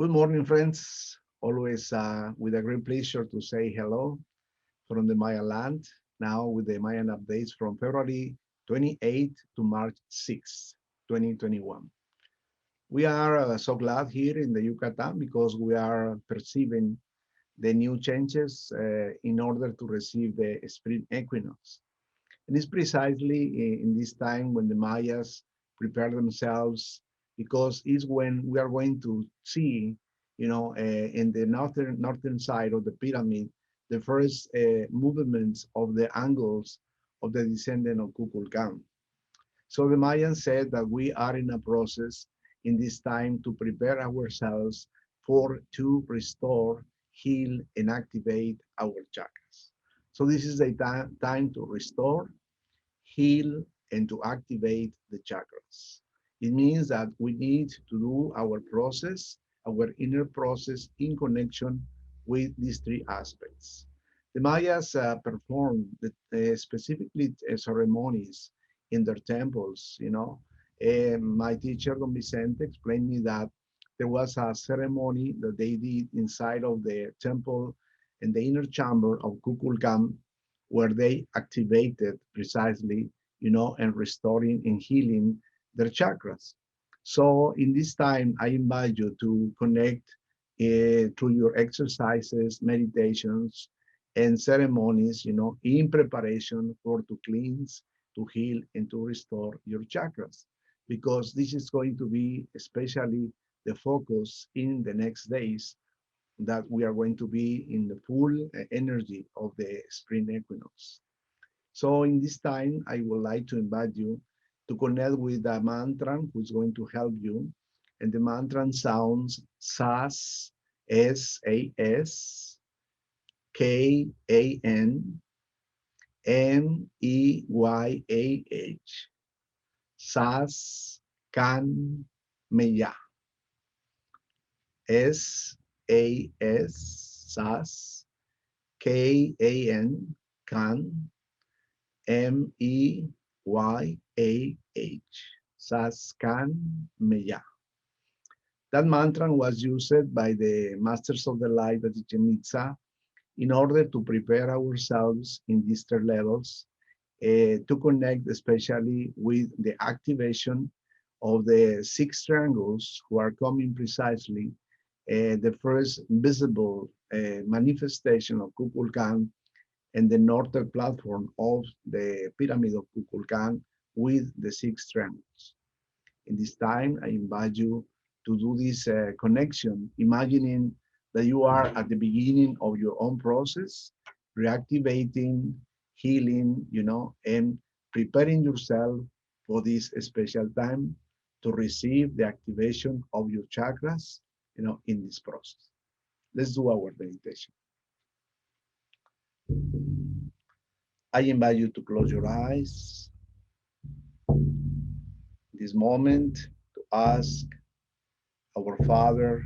Good morning, friends. Always with a great pleasure to say hello from the Maya land. Now with the Mayan updates from February 28th to March 6th, 2021. We are so glad here in the Yucatan because we are perceiving the new changes in order to receive the Spring Equinox. And it's precisely in this time when the Mayas prepare themselves because it's when we are going to see, in the northern side of the pyramid, the first movements of the angles of the descendant of KuKuulKaan. So the Mayans said that we are in a process in this time to prepare ourselves for to restore, heal, and activate our chakras. So this is the time to restore, heal, and to activate the chakras. It means that we need to do our process, our inner process in connection with these three aspects. The Mayas performed specifically ceremonies in their temples, And my teacher, Don Vicente, explained me that there was a ceremony that they did inside of the temple in the inner chamber of KuKuulKaan where they activated precisely, and restoring and healing their chakras. So in this time, I invite you to connect through your exercises, meditations, and ceremonies, in preparation for to cleanse, to heal, and to restore your chakras. Because this is going to be especially the focus in the next days that we are going to be in the full energy of the spring equinox. So in this time, I would like to invite you to connect with the mantra who's going to help you. And the mantra sounds SAS, S-A-S, K-A-N, M-E-Y-A-H. SAS KAN MEYAH. S-A-S, SAS, K-A-N, KAN, MEYAH. SAS KAN MEYAH. That mantra was used by the Masters of the Light at Chichen Itza in order to prepare ourselves in these third levels to connect especially with the activation of the six triangles who are coming precisely the first visible manifestation of KuKuulKaan and the northern platform of the pyramid of KuKuulKaan with the six triangles. In this time, I invite you to do this connection, imagining that you are at the beginning of your own process, reactivating, healing, and preparing yourself for this special time to receive the activation of your chakras, in this process. Let's do our meditation. I invite you to close your eyes this moment to ask our Father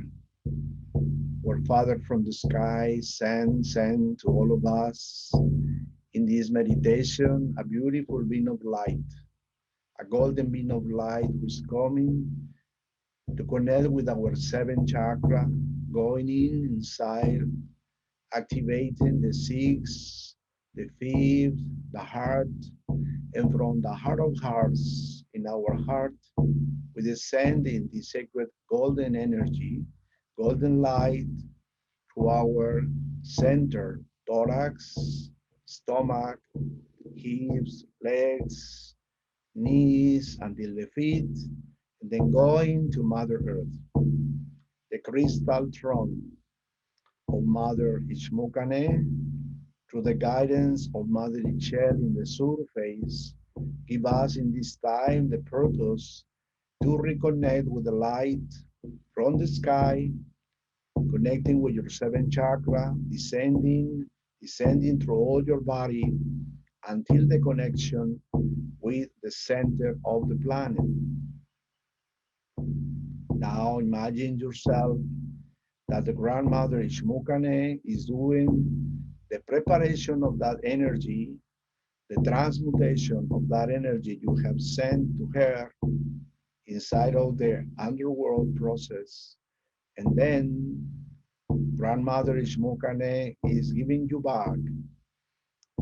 from the sky, send to all of us in this meditation a beautiful beam of light, a golden beam of light who's coming to connect with our seventh chakra, going inside, activating the sixth, the fifth, the heart, and from the heart of hearts in our heart, we descend in the sacred golden energy, golden light to our center, thorax, stomach, hips, legs, knees, until the feet, and then going to Mother Earth, the crystal throne of Mother Ishmukane, through the guidance of Mother Ichel in the surface, give us in this time the purpose to reconnect with the light from the sky, connecting with your seventh chakra, descending through all your body until the connection with the center of the planet. Now imagine yourself that the grandmother Ishmukane is doing the preparation of that energy, the transmutation of that energy you have sent to her inside of the underworld process, And then Grandmother Ishmokane is giving you back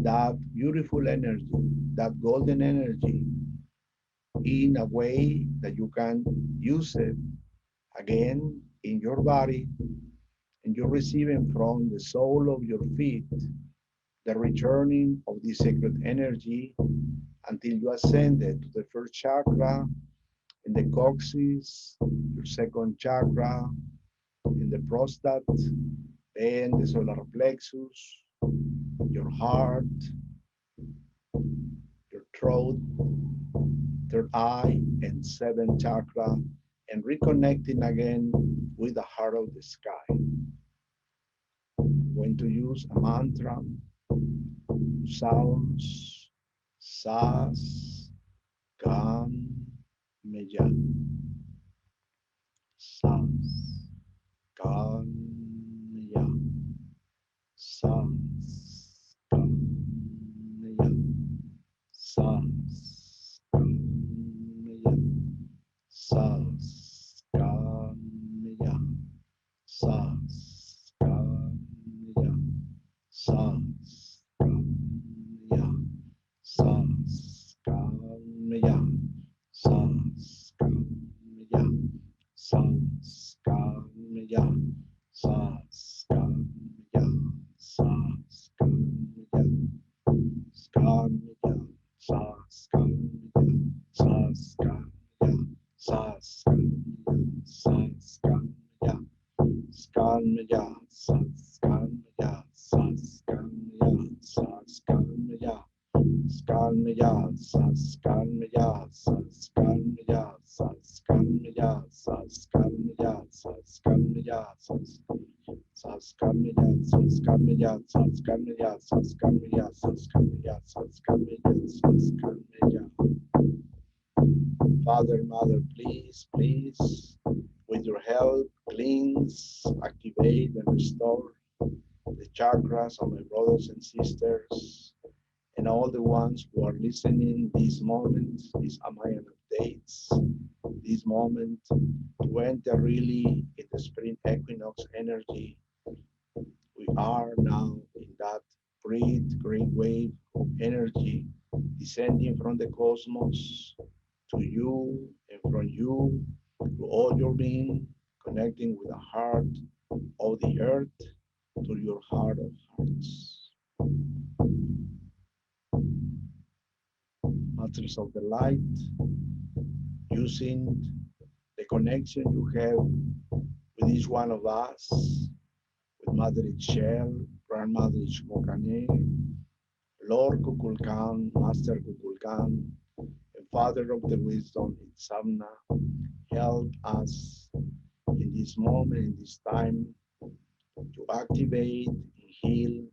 that beautiful energy, that golden energy, in a way that you can use it again in your body, and you're receiving from the sole of your feet the returning of this sacred energy until you ascended to the first chakra in the coccyx, your second chakra in the prostate, then the solar plexus, your heart, your throat, third eye, and seventh chakra, and reconnecting again with the heart of the sky. Going to use a mantra, sounds, SAS KAN MEYAH, SAS KAN MEYAH, SAS KAN MEYAH, SAS KAN MEYAH, SAS KAN MEYAH, SAS KAN MEYAH, SAS KAN MEYAH, SAS KAN MEYAH, SAS KAN MEYAH, SAS KAN MEYAH, SAS KAN MEYAH, SAS KAN MEYAH, SKAN MEYAH, SAS KAN MEYAH, SAS KAN MEYAH, SAS KAN MEYAH, SAS KAN MEYAH, SKAN MEYAH, SAS KAN MEYAH, SAS KAN MEYAH, SAS KAN MEYAH, SKAN MEYAH, SAS KAN MEYAH, SAS KAN MEYAH, SAS KAN MEYAH, SAS KAN MEYAH, SAS KAN MEYAH, SAS KAN MEYAH, SAS KAN MEYAH, SAS KAN MEYAH, SAS KAN MEYAH, SAS KAN MEYAH, SAS KAN MEYAH, SAS KAN MEYAH. Father, Mother, please, please, with your help, cleanse, activate, and restore the chakras of my brothers and sisters, and all the ones who are listening this moment, these Amayan updates, this moment to enter really in the spring equinox energy. We are now in that great wave of energy descending from the cosmos to you, and from you to all your being, connecting with the heart of the earth to your heart of hearts. Masters of the light, using the connection you have with each one of us, with Mother Shell, Grandmother Ishmokane, Lord KuKuulKaan, Master KuKuulKaan, and Father of the Wisdom Itzamna, help us in this moment, in this time, to activate, heal,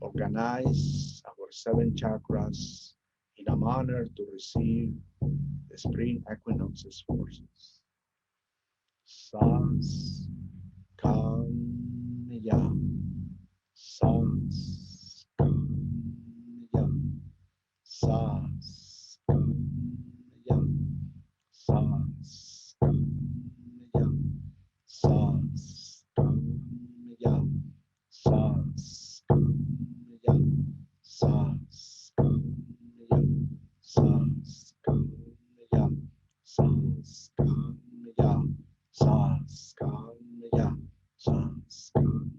organize our seven chakras in a manner to receive the spring equinox's forces. SAS KAN MEYAH, SAS KAN MEYAH, SAS KAN MEYAH, SAS KAN MEYAH, SAS KAN MEYAH, SAS KAN MEYAH, SAS KAN MEYAH, SAS KAN MEYAH, SAS KAN MEYAH, SAS KAN MEYAH, SAS KAN MEYAH, SAS KAN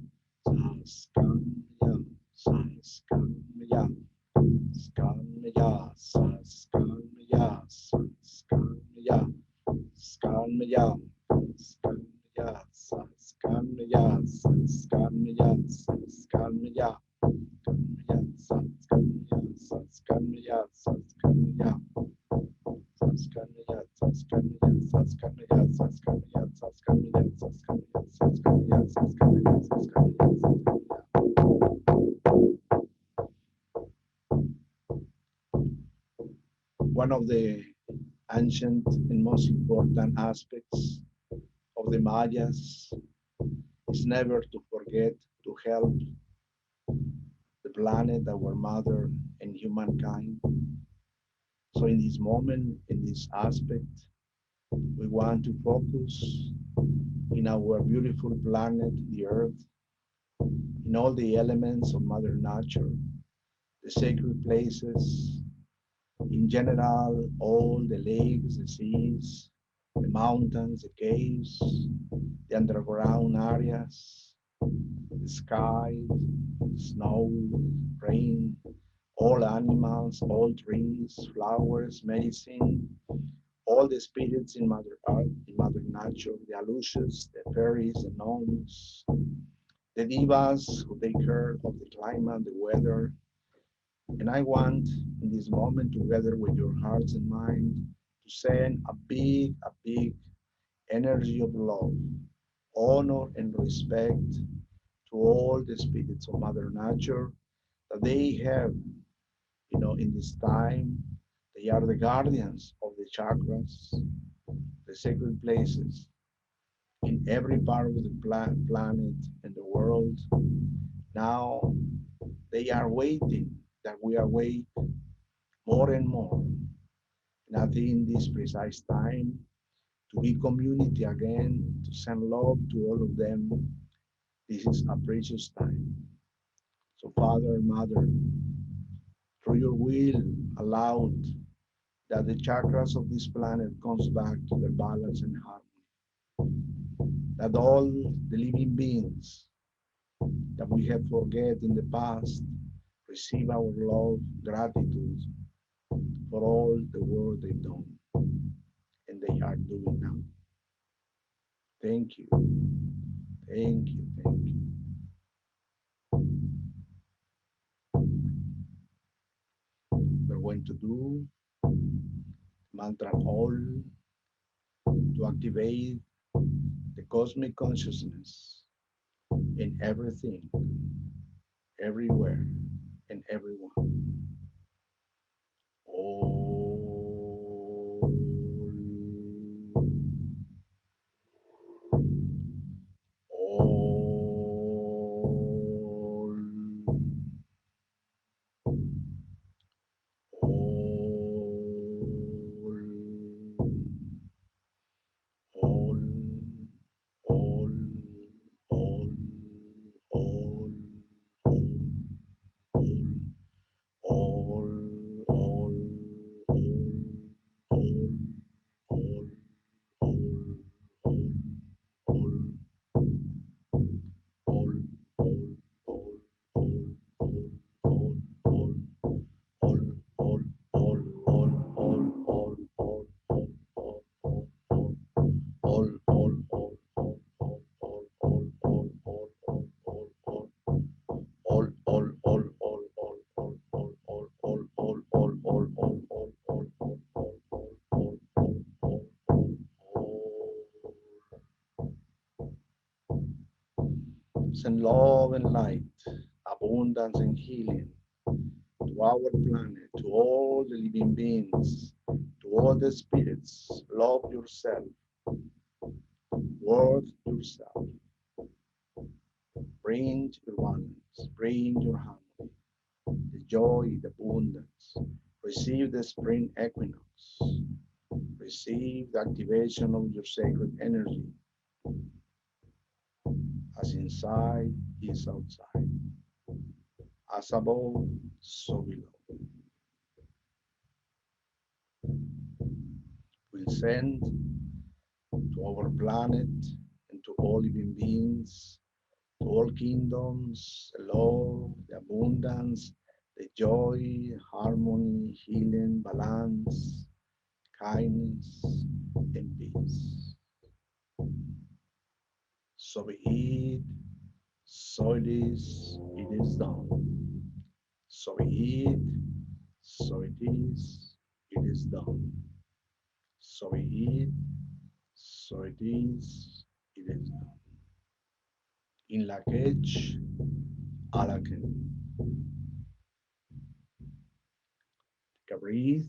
MEYAH, SAS KAN MEYAH, SKAN MEYAH, SAS KAN MEYAH, SAS KAN MEYAH, SKAN MEYAH, SKAN MEYAH, SAS KAN MEYAH, SAS KAN MEYAH, SAS KAN MEYAH, SAS KAN MEYAH, SAS KAN MEYAH, SAS KAN MEYAH, SAS KAN MEYAH, SAS KAN MEYAH, SAS KAN MEYAH, SAS KAN MEYAH, SAS KAN MEYAH, SAS KAN MEYAH, SAS KAN MEYAH, SAS KAN MEYAH, SAS KAN MEYAH. One of the ancient and most important aspects of the Mayas is never to forget to help the planet, our mother, and humankind. So in this moment, in this aspect, we want to focus in our beautiful planet, the Earth, in all the elements of Mother Nature, the sacred places, in general, all the lakes, the seas, the mountains, the caves, the underground areas, the sky, snow, rain, all animals, all trees, flowers, medicine, all the spirits in Mother Earth, in Mother Nature, the Alushas, the fairies, the gnomes, the divas who take care of the climate, the weather. And I want in this moment, together with your hearts and mind, to send a big energy of love, honor, and respect to all the spirits of Mother Nature that they have, in this time. They are the guardians of the chakras, the sacred places in every part of the planet and the world. Now they are waiting that we awake more and more. And I think this precise time to be community again, to send love to all of them. This is a precious time. So Father and Mother, through your will, allow that the chakras of this planet comes back to their balance and harmony. That all the living beings that we have forget in the past receive our love, gratitude for all the work they've done and they are doing now. Thank you, thank you, thank you. We're going to do mantra all to activate the cosmic consciousness in everything, everywhere, and everyone. All, all, all, all, all, all, all, all, all, all, all, send love and light, abundance and healing to our planet, to all the living beings, to all the spirits. Love yourself, worth yourself. Bring your balance, bring your harmony, the joy, the abundance. Receive the spring equinox. Receive the activation of your sacred energy. As inside is outside. As above, so below. We'll send to our planet and to all living beings, to all kingdoms, the love, the abundance, the joy, harmony, healing, balance, kindness, and peace. So be it, so it is done. So be it, so it is done. So be it, so it is done. In lak'ech, alaken. Take a breathe.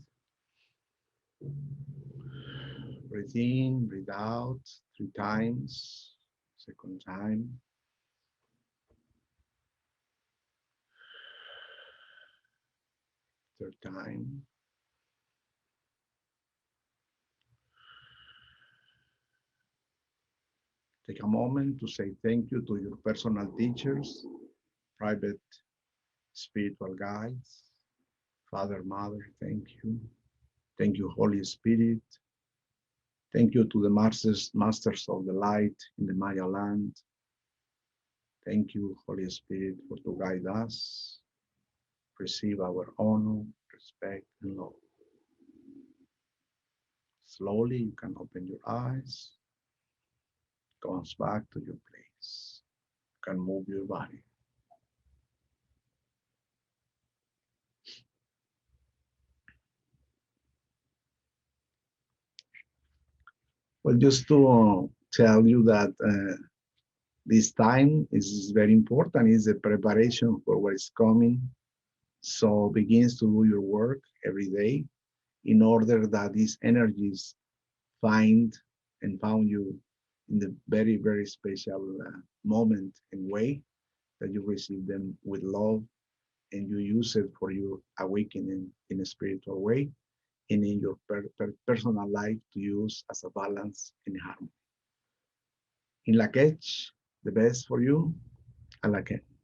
Breathe in, breathe out 3 times. Second time. Third time. Take a moment to say thank you to your personal teachers, private spiritual guides, Father, Mother, thank you. Thank you, Holy Spirit. Thank you to the masters of the light in the Maya land. Thank you, Holy Spirit, for to guide us. Receive our honor, respect, and love. Slowly, you can open your eyes. Comes back to your place. You can move your body. Well, just to tell you that this time is very important. Is the preparation for what is coming. So begins to do your work every day in order that these energies find and found you in the very, very special moment and way that you receive them with love and you use it for your awakening in a spiritual way and in your personal life to use as a balance and harmony. In lak'ech, the best for you, a lak'ech.